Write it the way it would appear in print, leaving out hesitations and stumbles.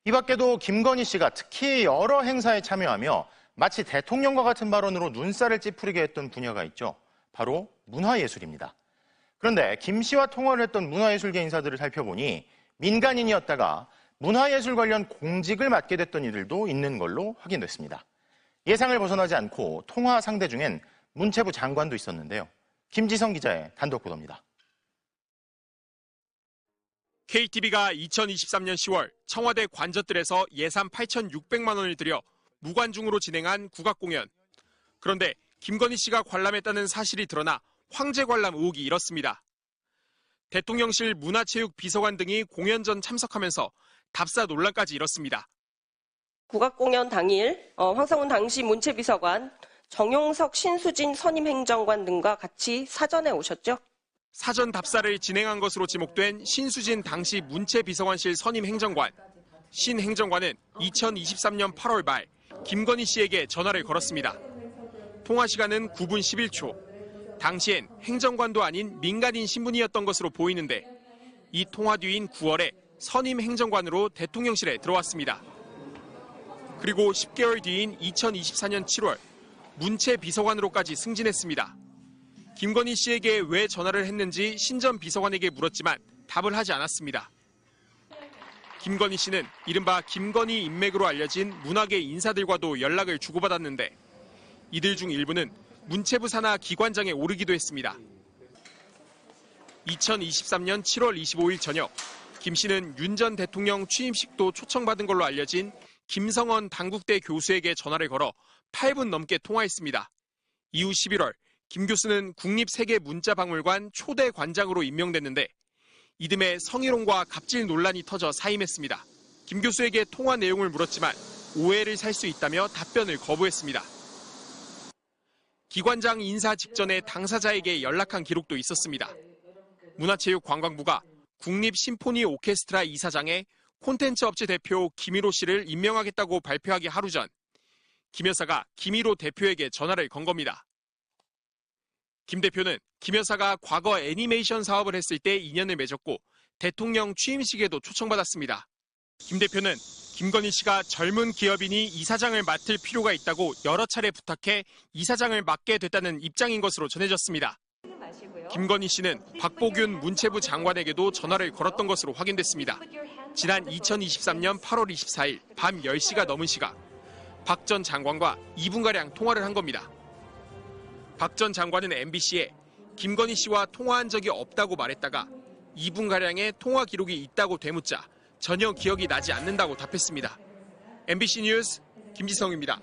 이 밖에도 김건희 씨가 특히 여러 행사에 참여하며 마치 대통령과 같은 발언으로 눈살을 찌푸리게 했던 분야가 있죠. 바로 문화예술입니다. 그런데 김 씨와 통화를 했던 문화예술계 인사들을 살펴보니 민간인이었다가 문화예술 관련 공직을 맡게 됐던 이들도 있는 걸로 확인됐습니다. 예상을 벗어나지 않고 통화 상대 중엔 문체부 장관도 있었는데요. 김지성 기자의 단독 보도입니다. KTV가 2023년 10월 청와대 관저뜰에서 예산 8,600만 원을 들여 무관중으로 진행한 국악공연. 그런데 김건희 씨가 관람했다는 사실이 드러나 황제 관람 의혹이 일었습니다. 대통령실 문화체육 비서관 등이 공연 전 참석하면서 답사 논란까지 일었습니다. 국악공연 당일 황상훈 당시 문체비서관, 정용석 신수진 선임행정관 등과 같이 사전에 오셨죠? 사전 답사를 진행한 것으로 지목된 신수진 당시 문체비서관실 선임행정관. 신 행정관은 2023년 8월 말 김건희 씨에게 전화를 걸었습니다. 통화 시간은 9분 11초. 당시엔 행정관도 아닌 민간인 신분이었던 것으로 보이는데 이 통화 뒤인 9월에 선임 행정관으로 대통령실에 들어왔습니다. 그리고 10개월 뒤인 2024년 7월 문체비서관으로까지 승진했습니다. 김건희 씨에게 왜 전화를 했는지 신 전 비서관에게 물었지만 답을 하지 않았습니다. 김건희 씨는 이른바 김건희 인맥으로 알려진 문화계 인사들과도 연락을 주고받았는데 이들 중 일부는 문체부 산하 기관장에 오르기도 했습니다. 2023년 7월 25일 저녁 김 씨는 윤 전 대통령 취임식도 초청받은 걸로 알려진 김성원 당국대 교수에게 전화를 걸어 8분 넘게 통화했습니다. 이후 11월 김 교수는 국립세계문자박물관 초대 관장으로 임명됐는데 이듬해 성희롱과 갑질 논란이 터져 사임했습니다. 김 교수에게 통화 내용을 물었지만 오해를 살 수 있다며 답변을 거부했습니다. 기관장 인사 직전에 당사자에게 연락한 기록도 있었습니다. 문화체육관광부가 국립심포니 오케스트라 이사장에 콘텐츠 업체 대표 김일호 씨를 임명하겠다고 발표하기 하루 전 김 여사가 김일호 대표에게 전화를 건 겁니다. 김 대표는 김 여사가 과거 애니메이션 사업을 했을 때 인연을 맺었고 대통령 취임식에도 초청받았습니다. 김 대표는 김건희 씨가 젊은 기업인이 이사장을 맡을 필요가 있다고 여러 차례 부탁해 이사장을 맡게 됐다는 입장인 것으로 전해졌습니다. 김건희 씨는 박보균 문체부 장관에게도 전화를 걸었던 것으로 확인됐습니다. 지난 2023년 8월 24일 밤 10시가 넘은 시각 박 전 장관과 2분가량 통화를 한 겁니다. 박 전 장관은 MBC에 김건희 씨와 통화한 적이 없다고 말했다가 2분가량의 통화 기록이 있다고 되묻자 전혀 기억이 나지 않는다고 답했습니다. MBC 뉴스 김지성입니다.